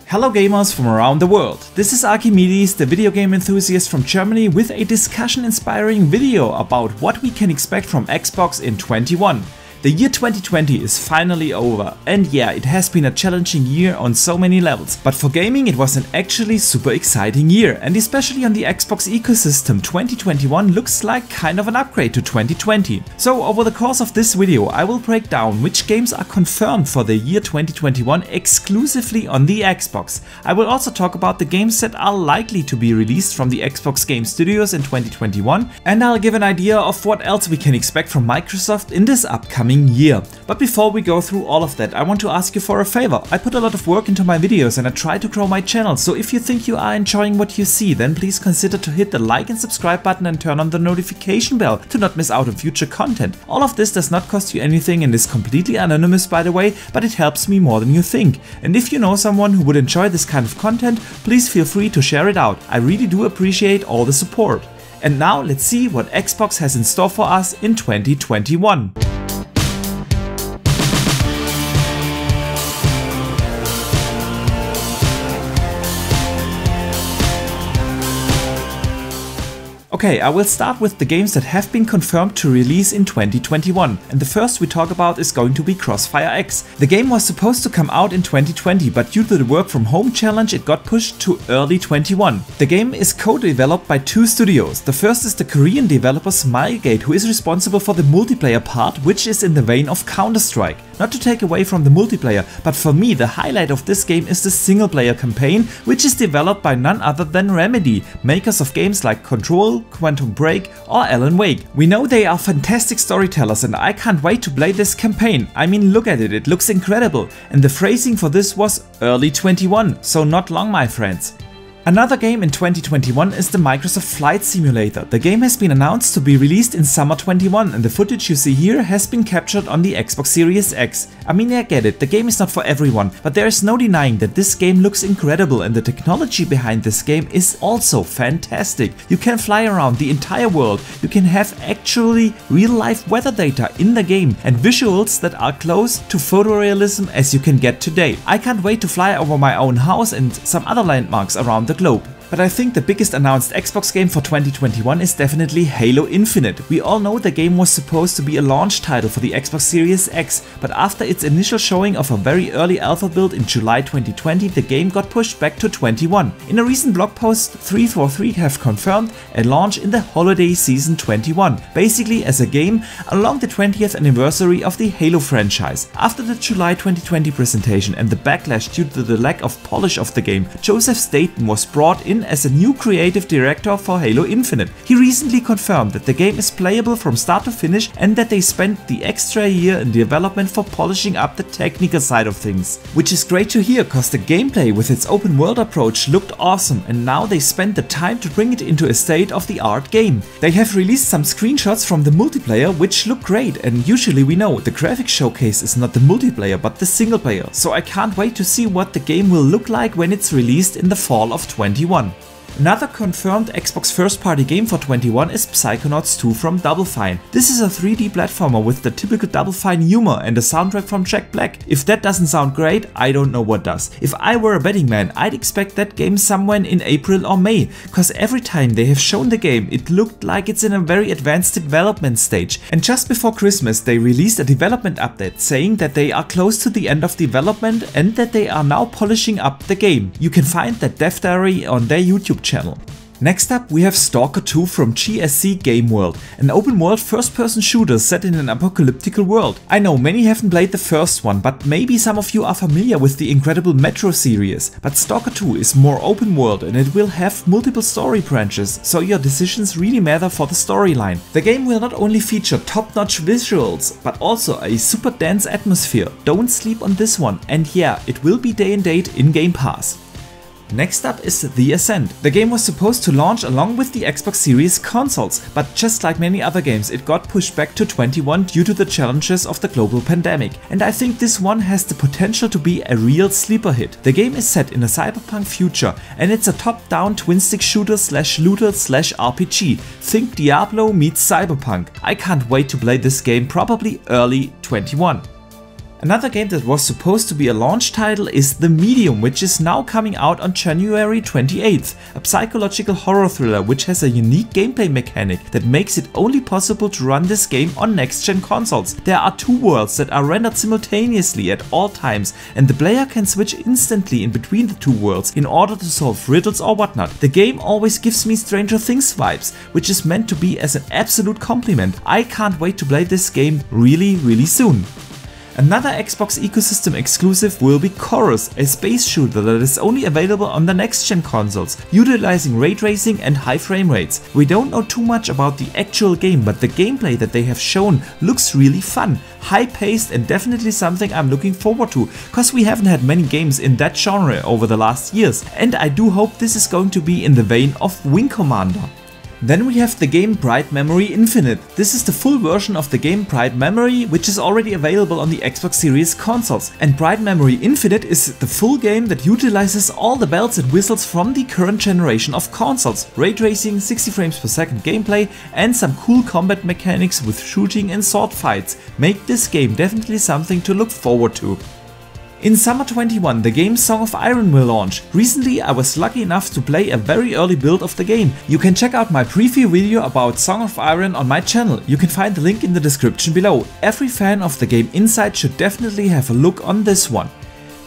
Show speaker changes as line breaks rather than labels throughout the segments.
Hello gamers from around the world, this is Archimedes, the video game enthusiast from Germany, with a discussion-inspiring video about what we can expect from Xbox in 2021. The year 2020 is finally over, and yeah, it has been a challenging year on so many levels, but for gaming it was an actually super exciting year, and especially on the Xbox ecosystem, 2021 looks like kind of an upgrade to 2020. So over the course of this video I will break down which games are confirmed for the year 2021 exclusively on the Xbox. I will also talk about the games that are likely to be released from the Xbox Game Studios in 2021, and I'll give an idea of what else we can expect from Microsoft in this upcoming year. But before we go through all of that, I want to ask you for a favor. I put a lot of work into my videos and I try to grow my channel, so if you think you are enjoying what you see, then please consider to hit the like and subscribe button and turn on the notification bell to not miss out on future content. All of this does not cost you anything and is completely anonymous, by the way, but it helps me more than you think. And if you know someone who would enjoy this kind of content, please feel free to share it out. I really do appreciate all the support. And now let's see what Xbox has in store for us in 2021. Okay, I will start with the games that have been confirmed to release in 2021, and the first we talk about is going to be Crossfire X. The game was supposed to come out in 2020, but due to the work from home challenge it got pushed to early 21. The game is co-developed by two studios. The first is the Korean developer Smilegate, who is responsible for the multiplayer part, which is in the vein of Counter-Strike. Not to take away from the multiplayer, but for me the highlight of this game is the single player campaign, which is developed by none other than Remedy, makers of games like Control, Quantum Break or Alan Wake. We know they are fantastic storytellers and I can't wait to play this campaign. I mean, look at it, it looks incredible, and the phrasing for this was early 21, so not long, my friends. Another game in 2021 is the Microsoft Flight Simulator. The game has been announced to be released in summer 21 and the footage you see here has been captured on the Xbox Series X. I mean, I get it, the game is not for everyone, but there is no denying that this game looks incredible and the technology behind this game is also fantastic. You can fly around the entire world, you can have actually real-life weather data in the game and visuals that are close to photorealism as you can get today. I can't wait to fly over my own house and some other landmarks around the globe. But I think the biggest announced Xbox game for 2021 is definitely Halo Infinite. We all know the game was supposed to be a launch title for the Xbox Series X, but after its initial showing of a very early alpha build in July 2020, the game got pushed back to 21. In a recent blog post, 343 have confirmed a launch in the holiday season 21, basically as a game along the 20th anniversary of the Halo franchise. After the July 2020 presentation and the backlash due to the lack of polish of the game, Joseph Staten was brought in as a new creative director for Halo Infinite. He recently confirmed that the game is playable from start to finish and that they spent the extra year in development for polishing up the technical side of things. Which is great to hear, cause the gameplay with its open world approach looked awesome and now they spent the time to bring it into a state-of-the-art game. They have released some screenshots from the multiplayer which look great, and usually we know the graphics showcase is not the multiplayer but the single player, so I can't wait to see what the game will look like when it's released in the fall of 21. Another confirmed Xbox first-party game for 21 is Psychonauts 2 from Double Fine. This is a 3D platformer with the typical Double Fine humor and a soundtrack from Jack Black. If that doesn't sound great, I don't know what does. If I were a betting man, I'd expect that game somewhere in April or May, cause every time they have shown the game, it looked like it's in a very advanced development stage. And just before Christmas, they released a development update saying that they are close to the end of development and that they are now polishing up the game. You can find that dev diary on their YouTube channel. Next up we have Stalker 2 from GSC Game World, an open world first-person shooter set in an apocalyptic world. I know many haven't played the first one, but maybe some of you are familiar with the incredible Metro series. But Stalker 2 is more open world and it will have multiple story branches, so your decisions really matter for the storyline. The game will not only feature top-notch visuals, but also a super dense atmosphere. Don't sleep on this one, and yeah, it will be day and date in Game Pass. Next up is The Ascent. The game was supposed to launch along with the Xbox Series consoles, but just like many other games it got pushed back to 21 due to the challenges of the global pandemic. And I think this one has the potential to be a real sleeper hit. The game is set in a cyberpunk future and it's a top-down twin-stick shooter slash looter slash RPG. Think Diablo meets cyberpunk. I can't wait to play this game, probably early 21. Another game that was supposed to be a launch title is The Medium, which is now coming out on January 28th, a psychological horror thriller which has a unique gameplay mechanic that makes it only possible to run this game on next-gen consoles. There are two worlds that are rendered simultaneously at all times, and the player can switch instantly in between the two worlds in order to solve riddles or whatnot. The game always gives me Stranger Things vibes, which is meant to be as an absolute compliment. I can't wait to play this game really soon. Another Xbox ecosystem exclusive will be Chorus, a space shooter that is only available on the next-gen consoles, utilizing ray tracing and high frame rates. We don't know too much about the actual game, but the gameplay that they have shown looks really fun, high-paced, and definitely something I'm looking forward to, cause we haven't had many games in that genre over the last years, and I do hope this is going to be in the vein of Wing Commander. Then we have the game Bright Memory Infinite. This is the full version of the game Bright Memory, which is already available on the Xbox Series consoles. And Bright Memory Infinite is the full game that utilizes all the bells and whistles from the current generation of consoles. Ray tracing, 60 frames per second gameplay, and some cool combat mechanics with shooting and sword fights make this game definitely something to look forward to. In summer 21, the game Song of Iron will launch. Recently I was lucky enough to play a very early build of the game. You can check out my preview video about Song of Iron on my channel. You can find the link in the description below. Every fan of the game inside should definitely have a look on this one.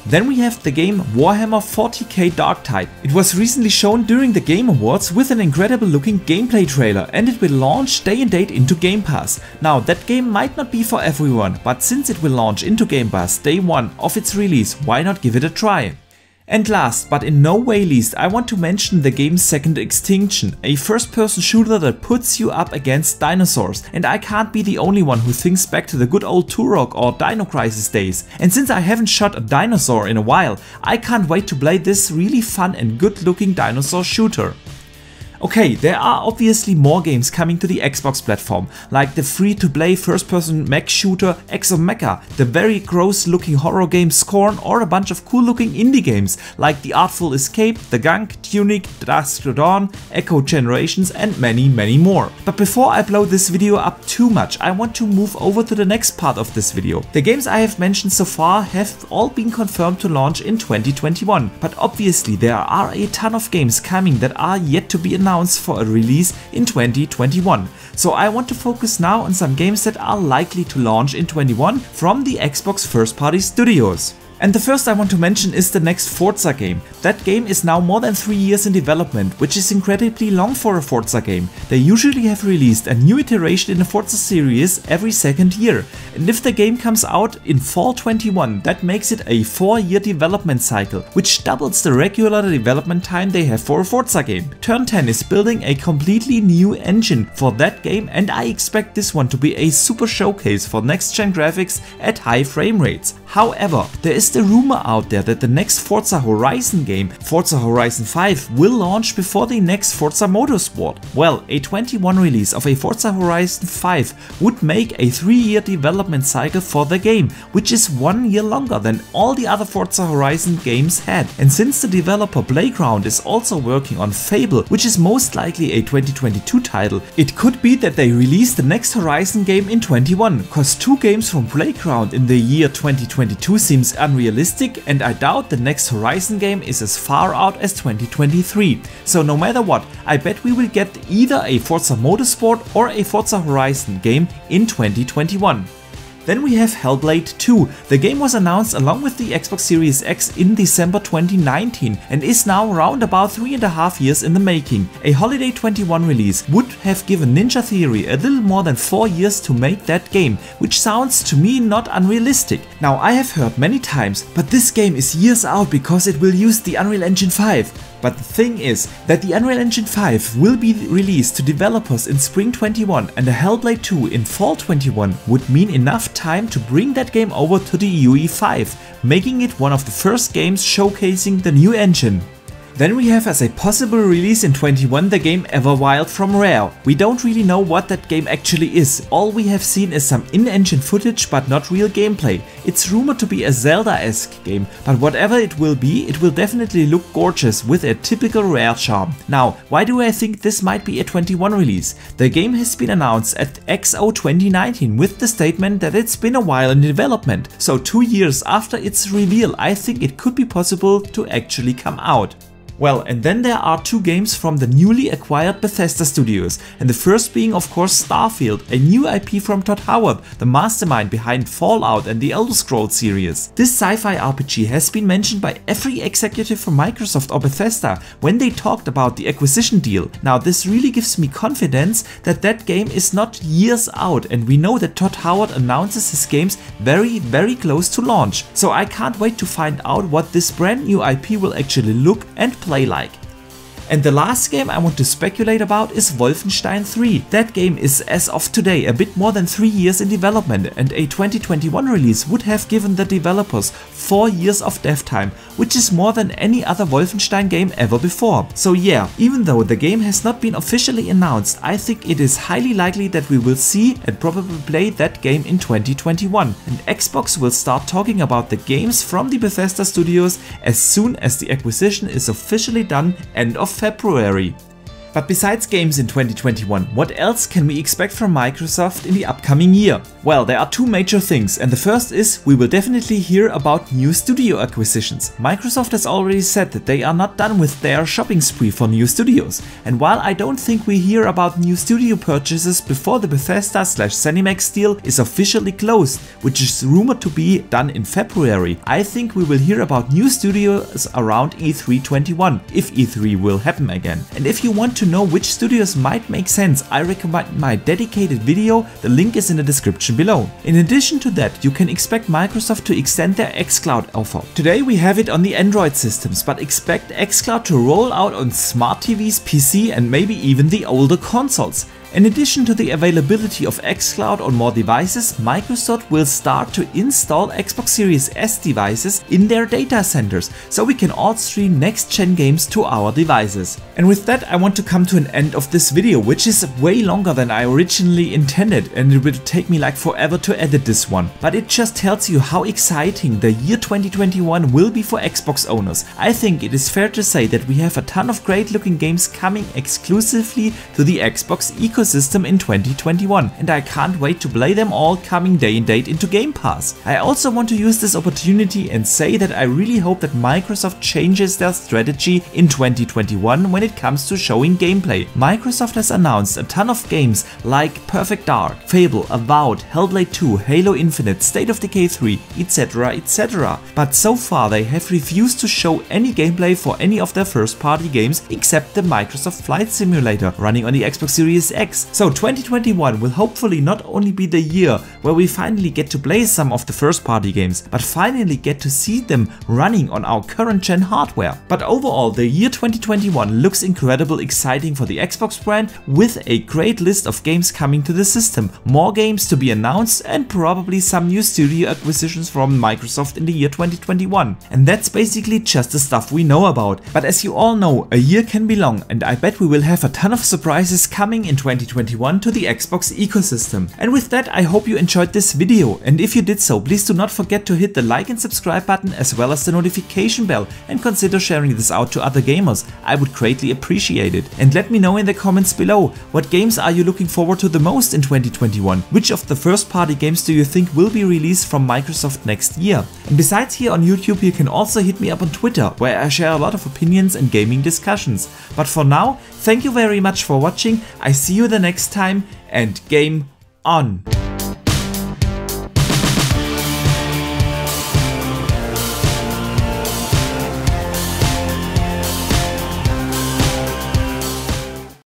Then we have the game Warhammer 40k Darktide. It was recently shown during the Game Awards with an incredible looking gameplay trailer, and it will launch day and date into Game Pass. Now that game might not be for everyone, but since it will launch into Game Pass day one of its release, why not give it a try? And last, but in no way least, I want to mention the game Second Extinction, a first-person shooter that puts you up against dinosaurs. And I can't be the only one who thinks back to the good old Turok or Dino Crisis days. And since I haven't shot a dinosaur in a while, I can't wait to play this really fun and good-looking dinosaur shooter. Okay, there are obviously more games coming to the Xbox platform, like the free-to-play first-person mech shooter Exomecha, the very gross-looking horror game Scorn, or a bunch of cool-looking indie games like The Artful Escape, The Gunk, Tunic, Dusk to Dawn, Echo Generations, and many more. But before I blow this video up too much, I want to move over to the next part of this video. The games I have mentioned so far have all been confirmed to launch in 2021, but obviously there are a ton of games coming that are yet to be announced for a release in 2021. So I want to focus now on some games that are likely to launch in 2021 from the Xbox first-party studios. And the first I want to mention is the next Forza game. That game is now more than 3 years in development, which is incredibly long for a Forza game. They usually have released a new iteration in the Forza series every second year. And if the game comes out in fall 21, that makes it a 4-year development cycle, which doubles the regular development time they have for a Forza game. Turn 10 is building a completely new engine for that game, and I expect this one to be a super showcase for next-gen graphics at high frame rates. However, there is the rumor out there that the next Forza Horizon game, Forza Horizon 5, will launch before the next Forza Motorsport. Well, a 21 release of a Forza Horizon 5 would make a 3-year development cycle for the game, which is 1 year longer than all the other Forza Horizon games had. And since the developer Playground is also working on Fable, which is most likely a 2022 title, it could be that they release the next Horizon game in 21, cause 2 games from Playground in the year 2022 seems unrealistic, and I doubt the next Horizon game is as far out as 2023. So no matter what, I bet we will get either a Forza Motorsport or a Forza Horizon game in 2021. Then we have Hellblade 2. The game was announced along with the Xbox Series X in December 2019 and is now around about 3.5 years in the making. A Holiday 21 release would have given Ninja Theory a little more than 4 years to make that game, which sounds to me not unrealistic. Now I have heard many times, but this game is years out because it will use the Unreal Engine 5. But the thing is that the Unreal Engine 5 will be released to developers in spring 21, and a Hellblade 2 in fall 21 would mean enough time to bring that game over to the UE5, making it one of the first games showcasing the new engine. Then we have as a possible release in 21 the game Everwild from Rare. We don't really know what that game actually is. All we have seen is some in-engine footage but not real gameplay. It's rumored to be a Zelda-esque game, but whatever it will be, it will definitely look gorgeous with a typical Rare charm. Now, why do I think this might be a 21 release? The game has been announced at XO 2019 with the statement that it's been a while in development. So 2 years after its reveal, I think it could be possible to actually come out. Well, and then there are 2 games from the newly acquired Bethesda studios, and the first being of course Starfield, a new IP from Todd Howard, the mastermind behind Fallout and the Elder Scrolls series. This sci-fi RPG has been mentioned by every executive from Microsoft or Bethesda when they talked about the acquisition deal. Now this really gives me confidence that that game is not years out, and we know that Todd Howard announces his games very close to launch. So I can't wait to find out what this brand new IP will actually look and play like. And the last game I want to speculate about is Wolfenstein 3. That game is, as of today, a bit more than 3 years in development, and a 2021 release would have given the developers 4 years of dev time, which is more than any other Wolfenstein game ever before. So yeah, even though the game has not been officially announced, I think it is highly likely that we will see and probably play that game in 2021. And Xbox will start talking about the games from the Bethesda studios as soon as the acquisition is officially done end of February. But besides games in 2021, what else can we expect from Microsoft in the upcoming year? Well, there are 2 major things, and the first is we will definitely hear about new studio acquisitions. Microsoft has already said that they are not done with their shopping spree for new studios, and while I don't think we hear about new studio purchases before the Bethesda/ZeniMax deal is officially closed, which is rumored to be done in February, I think we will hear about new studios around E3 21, if E3 will happen again. And if you want to know which studios might make sense, I recommend my dedicated video, the link is in the description below. In addition to that, you can expect Microsoft to extend their xCloud offer. Today we have it on the Android systems, but expect xCloud to roll out on smart TVs, PC and maybe even the older consoles. In addition to the availability of xCloud on more devices, Microsoft will start to install Xbox Series S devices in their data centers, so we can all stream next-gen games to our devices. And with that I want to come to an end of this video, which is way longer than I originally intended, and it will take me like forever to edit this one. But it just tells you how exciting the year 2021 will be for Xbox owners. I think it is fair to say that we have a ton of great looking games coming exclusively to the Xbox ecosystem in 2021, and I can't wait to play them all coming day and date into Game Pass. I also want to use this opportunity and say that I really hope that Microsoft changes their strategy in 2021 when it comes to showing gameplay. Microsoft has announced a ton of games like Perfect Dark, Fable, Avowed, Hellblade 2, Halo Infinite, State of Decay 3, etc. But so far they have refused to show any gameplay for any of their first party games except the Microsoft Flight Simulator running on the Xbox Series X. So 2021 will hopefully not only be the year where we finally get to play some of the first party games, but finally get to see them running on our current gen hardware. But overall, the year 2021 looks incredibly exciting for the Xbox brand, with a great list of games coming to the system, more games to be announced and probably some new studio acquisitions from Microsoft in the year 2021. And that's basically just the stuff we know about. But as you all know, a year can be long, and I bet we will have a ton of surprises coming in 2021 to the Xbox ecosystem. And with that, I hope you enjoyed this video, and if you did so, please do not forget to hit the like and subscribe button as well as the notification bell, and consider sharing this out to other gamers. I would greatly appreciate it. And let me know in the comments below, what games are you looking forward to the most in 2021? Which of the first party games do you think will be released from Microsoft next year? And besides here on YouTube, you can also hit me up on Twitter, where I share a lot of opinions and gaming discussions. But for now, thank you very much for watching, I see you the next time, and game on!